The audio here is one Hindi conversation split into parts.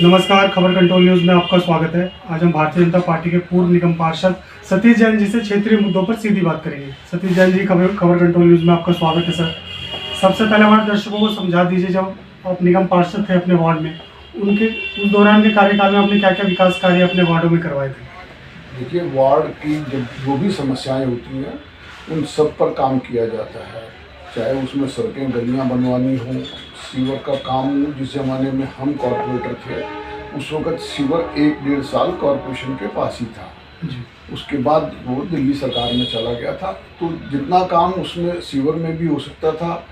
नमस्कार, खबर कंट्रोल न्यूज में आपका स्वागत है। आज हम भारतीय जनता पार्टी के पूर्व निगम पार्षद सतीश जैन जी से क्षेत्रीय मुद्दों पर सीधी बात करेंगे। सतीश जैन जी, खबर कंट्रोल न्यूज में आपका स्वागत है सर। सबसे पहले हमारे दर्शकों को समझा दीजिए, जब आप निगम पार्षद थे अपने वार्ड में, उनके उस दौरान के कार्यकाल में आपने क्या क्या विकास कार्य अपने वार्डों में करवाए थे? देखिए, वार्ड की जब जो भी समस्याएं होती हैं उन सब पर काम किया जाता है, चाहे उसमें सड़कें गलियां बनवानी हो, सीवर का काम हो। जिस ज़माने में हम कॉरपोरेटर थे उस वक़्त सीवर 1-1.5 साल कॉरपोरेशन के पास ही था जी। उसके बाद वो दिल्ली सरकार में चला गया था। तो जितना काम उसमें सीवर में भी हो सकता था,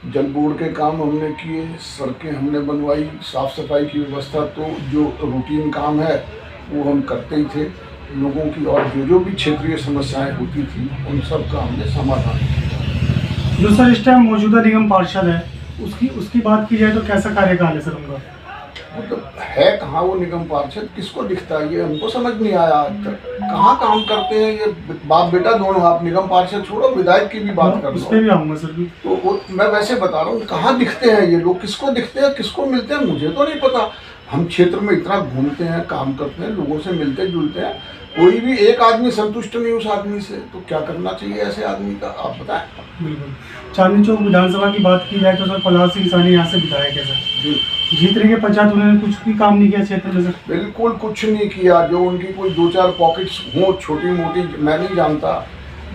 जल बोर्ड के काम हमने किए, सड़कें हमने बनवाई, साफ़ सफाई की व्यवस्था, तो जो रूटीन काम है वो हम करते ही थे लोगों की। और जो भी क्षेत्रीय समस्याएं होती थी उन सब का हमने समाधान किया। जो सर इस टाइम मौजूदा निगम पार्षद है, उसकी बात की जाए तो कैसा कार्यकाल है सर उनका? मतलब है कहाँ वो निगम पार्षद, किसको दिखता है, ये हमको समझ नहीं आया आज तक। कहाँ काम करते हैं ये बाप बेटा दोनों। आप निगम पार्षद छोड़ो, विधायक की भी बात कर लो, उस पर भी आऊँगा सर। तो मैं वैसे बता रहा हूँ, कहाँ दिखते हैं ये लोग, किसको दिखते हैं, किसको मिलते हैं, मुझे तो नहीं पता। हम क्षेत्र में इतना घूमते हैं, काम करते हैं, लोगों से मिलते जुलते हैं, कोई भी एक आदमी संतुष्ट नहीं उस आदमी से। तो क्या करना चाहिए ऐसे आदमी का, आप बताएं। बिल्कुल। चांदनी चौक विधानसभा की बात की जाए तो सर प्रहलाद सिंह सानी यहाँ से विधायक है सर। जीत रही है पंचायत, उन्होंने कुछ भी काम नहीं किया क्षेत्र में सर? बिल्कुल कुछ नहीं किया। जो उनकी कोई 2-4 पॉकेट्स हों छोटी मोटी, मैं नहीं जानता,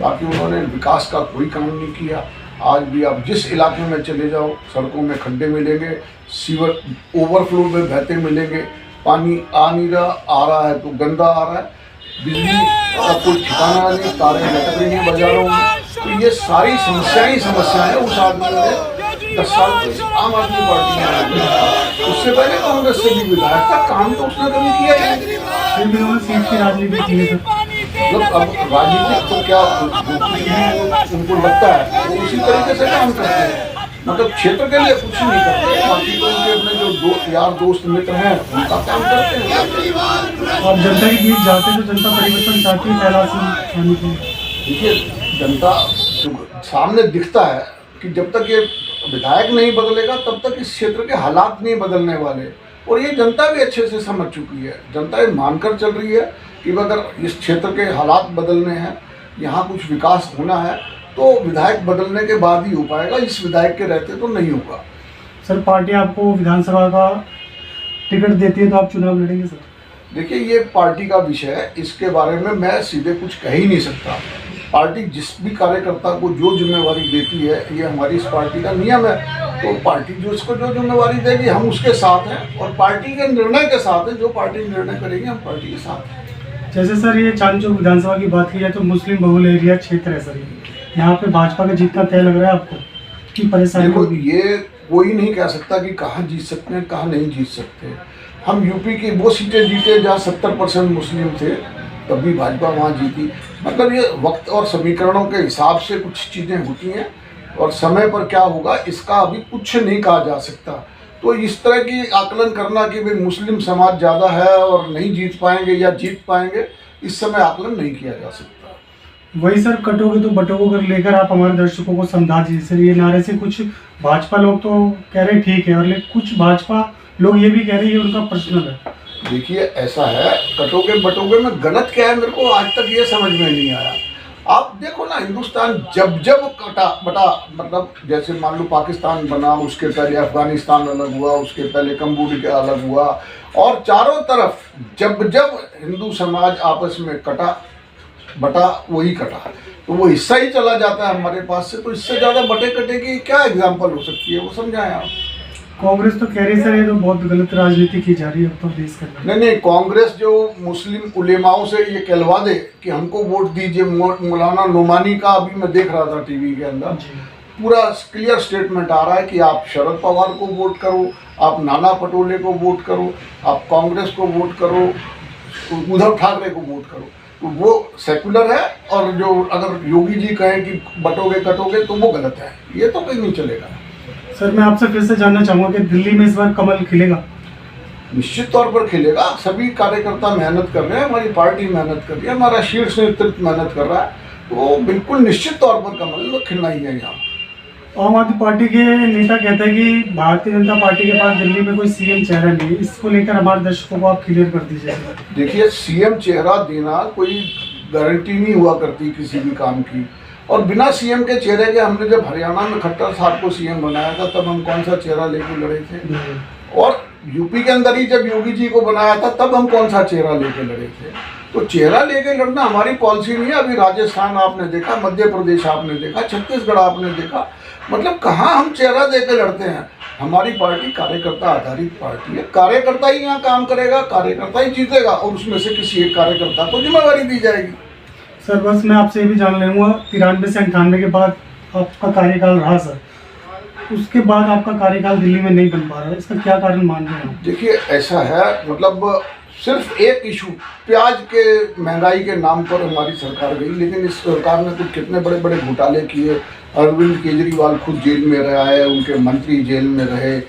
बाकी उन्होंने विकास का कोई काम नहीं किया। आज भी आप जिस इलाके में चले जाओ, सड़कों में खड्डे मिलेंगे, सीवर ओवरफ्लो में बहते मिलेंगे, पानी आ नहीं रहा, आ रहा है तो गंदा आ रहा है, बिजली का कोई ठिकाना नहीं, तारें लटक रही हैं बाजारों में। तो ये सारी समस्याएं उस आदमी ने 10 साल से आम आदमी पार्टी में, उससे पहले कांग्रेस से भी विधायक था, काम तो उसने कभी किया ही नहीं। सीट की राजनीति की है सर। मतलब अब राजनीतिक तो क्या उनको लगता है वो उसी तरीके से काम करते हैं। मतलब क्षेत्र के लिए कुछ नहीं करते, बाकी तो उनके अपने जो यार दोस्त मित्र हैं उनका काम करते हैं। और जनता के बीच जाते तो जनता परिवर्तन चाहती है प्रहलाद सिंह सानी को। देखिए, जनता जो सामने दिखता है कि जब तक ये विधायक नहीं बदलेगा तब तक इस क्षेत्र के हालात नहीं बदलने वाले। और ये जनता भी अच्छे से समझ चुकी है। जनता ये मानकर चल रही है कि अगर इस क्षेत्र के हालात बदलने हैं, यहाँ कुछ विकास होना है, तो विधायक बदलने के बाद ही हो पाएगा। इस विधायक के रहते तो नहीं होगा। सर, पार्टी आपको विधानसभा का टिकट देती है तो आप चुनाव लड़ेंगे सर? देखिए, ये पार्टी का विषय है, इसके बारे में मैं सीधे कुछ कह ही नहीं सकता। पार्टी जिस भी कार्यकर्ता को जो जिम्मेवारी देती है, ये हमारी इस पार्टी का नियम है। तो पार्टी जो उसको जो जिम्मेवारी देगी हम उसके साथ हैं, और पार्टी के निर्णय के साथ है। जो पार्टी निर्णय करेगी हम पार्टी के साथ हैं। जैसे सर ये चांदनी चौक विधानसभा की बात की जाए तो मुस्लिम बहुल एरिया क्षेत्र है सर, यहाँ पे भाजपा का जीतना तय लग रहा है आपको की परेशानी? देखो, ये कोई नहीं कह सकता कि कहाँ जीत सकते हैं कहाँ नहीं जीत सकते। हम यूपी की वो सीटें जीते जहाँ 70% मुस्लिम थे, तभी भाजपा वहाँ जीती। मतलब ये वक्त और समीकरणों के हिसाब से कुछ चीज़ें होती हैं, और समय पर क्या होगा इसका अभी कुछ नहीं कहा जा सकता। तो इस तरह की आकलन करना कि भाई मुस्लिम समाज ज़्यादा है और नहीं जीत पाएंगे या जीत पाएंगे, इस समय आकलन नहीं किया जा सकता। वही सर, कटोगे तो बटोगे कर लेकर आप हमारे दर्शकों को समझा दीजिए सर। ये नारे से कुछ भाजपा लोग तो कह रहे ठीक है, और लेकिन कुछ भाजपा लोग ये भी कह रहे हैं ये उनका पर्सनल है। देखिए, ऐसा है, कटोगे बटोगे में गलत क्या है, मेरे को आज तक ये समझ में नहीं आया। आप देखो ना, हिंदुस्तान जब कटा बटा, मतलब जैसे मान लो पाकिस्तान बना, उसके पहले अफगानिस्तान अलग हुआ, उसके पहले कम्बोडिया अलग हुआ, और चारों तरफ जब हिंदू समाज आपस में कटा बटा वही कटा, तो वो हिस्सा ही चला जाता है हमारे पास से। तो इससे ज़्यादा बटे कटे की क्या एग्जाम्पल हो सकती है, वो समझाएं आप। कांग्रेस तो कह रही सर ये तो बहुत गलत राजनीति की जा रही है अब तो देश के अंदर। नहीं, कांग्रेस जो मुस्लिम उलेमाओं से ये कहलवा दे कि हमको वोट दीजिए, मौलाना नोमानी का अभी मैं देख रहा था टीवी के अंदर, पूरा क्लियर स्टेटमेंट आ रहा है कि आप शरद पवार को वोट करो, आप नाना पटोले को वोट करो, आप कांग्रेस को वोट करो, उद्धव ठाकरे को वोट करो। तो वो सेकुलर है, और जो अगर योगी जी कहें कि बटोगे कटोगे तो वो गलत है। ये तो कहीं नहीं चलेगा। सर, मैं आपसे फिर से जानना चाहूँगा कि दिल्ली में इस बार कमल खिलेगा? निश्चित तौर पर खिलेगा। सभी कार्यकर्ता मेहनत कर रहे हैं, हमारी पार्टी मेहनत कर रही है, हमारा शीर्ष नेतृत्व मेहनत कर रहा है, तो बिल्कुल निश्चित तौर पर कमल खिलना ही है यहाँ। आम आदमी पार्टी के नेता कहते हैं कि भारतीय जनता पार्टी के पास दिल्ली में कोई सीएम चेहरा नहीं है। इसको लेकर हमारे दर्शकों को आप क्लियर कर दीजिए। देखिए, सीएम चेहरा देना कोई गारंटी नहीं हुआ करती किसी भी काम की। और बिना सीएम के चेहरे के हमने जब हरियाणा में खट्टर साहब को सीएम बनाया था तब हम कौन सा चेहरा लेके लड़े थे, और यूपी के अंदर ही जब योगी जी को बनाया था तब हम कौन सा चेहरा लेके लड़े थे। तो चेहरा लेके लड़ना हमारी पॉलिसी नहीं है। अभी राजस्थान आपने देखा, मध्य प्रदेश आपने देखा, छत्तीसगढ़ आपने देखा, मतलब कहाँ हम चेहरा देके लड़ते हैं। हमारी पार्टी कार्यकर्ता आधारित पार्टी है। कार्यकर्ता ही यहाँ काम करेगा, कार्यकर्ता ही जीतेगा, और उसमें से किसी एक कार्यकर्ता को जिम्मेवारी दी जाएगी। सर बस मैं आपसे ये भी जान लूँगा, 93 से 98 के बाद आपका कार्यकाल रहा सर, उसके बाद आपका कार्यकाल दिल्ली में नहीं बन पा रहा है, इसका क्या कारण मान रहे हैं? देखिए, ऐसा है, मतलब सिर्फ एक इशू, प्याज के महंगाई के नाम पर हमारी सरकार गई, लेकिन इस सरकार ने कुछ कितने बड़े बड़े घोटाले किए। अरविंद केजरीवाल खुद जेल में रहा है, उनके मंत्री जेल में रहे।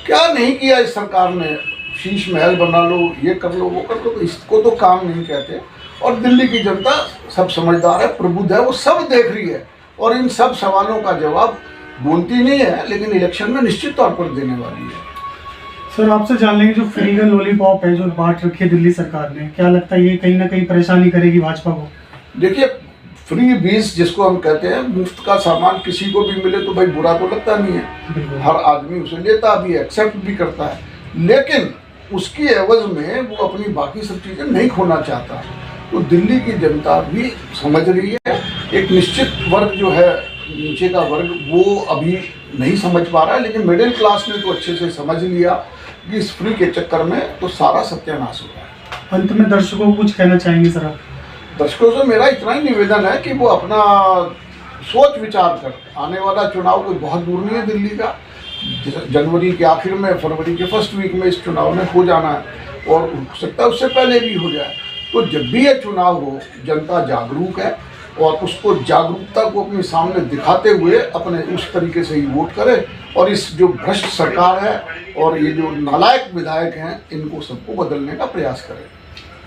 क्या नहीं किया इस सरकार ने? शीश महल बना लो, ये कर लो, वो कर लो, तो इसको तो काम नहीं कहते। और दिल्ली की जनता सब समझदार है, प्रबुद्ध है, वो सब देख रही है और इन सब सवालों का जवाब बोलती नहीं है, लेकिन इलेक्शन में निश्चित तौर पर देने वाली है। सर आपसे जान लेंगे, जो फ्री का लॉलीपॉप है जो बांट रखी है दिल्ली सरकार ने, क्या लगता है ये कहीं ना कहीं परेशानी करेगी भाजपा को? देखिए, फ्री बीस जिसको हम कहते हैं, मुफ्त का सामान किसी को भी मिले तो भाई बुरा तो लगता नहीं है। हर आदमी उसे लेता भी, एक्सेप्ट भी करता है, लेकिन उसकी एवज में वो अपनी बाकी सब चीज़ें नहीं खोना चाहता। तो दिल्ली की जनता भी समझ रही है। एक निश्चित वर्ग जो है, नीचे का वर्ग, वो अभी नहीं समझ पा रहा है, लेकिन मिडिल क्लास ने तो अच्छे से समझ लिया कि इस फ्री के चक्कर में तो सारा सत्यानाश हो रहा है। अंत में दर्शकों को कुछ कहना चाहेंगे सर आप? दर्शकों से मेरा इतना ही निवेदन है कि वो अपना सोच विचार कर, आने वाला चुनाव कोई बहुत दूर नहीं है दिल्ली का, जनवरी के आखिर में, फरवरी के फर्स्ट वीक में इस चुनाव में हो जाना है, और हो सकता है उससे पहले भी हो जाए। तो जब भी ये चुनाव हो, जनता जागरूक है और उसको जागरूकता को अपने सामने दिखाते हुए अपने उस तरीके से ही वोट करे, और इस जो भ्रष्ट सरकार है और ये जो नालायक विधायक हैं, इनको सबको बदलने का प्रयास करें।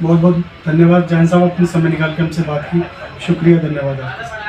बहुत बहुत धन्यवाद जैन साहब, अपने समय निकाल के हमसे बात की। शुक्रिया, धन्यवाद आपका।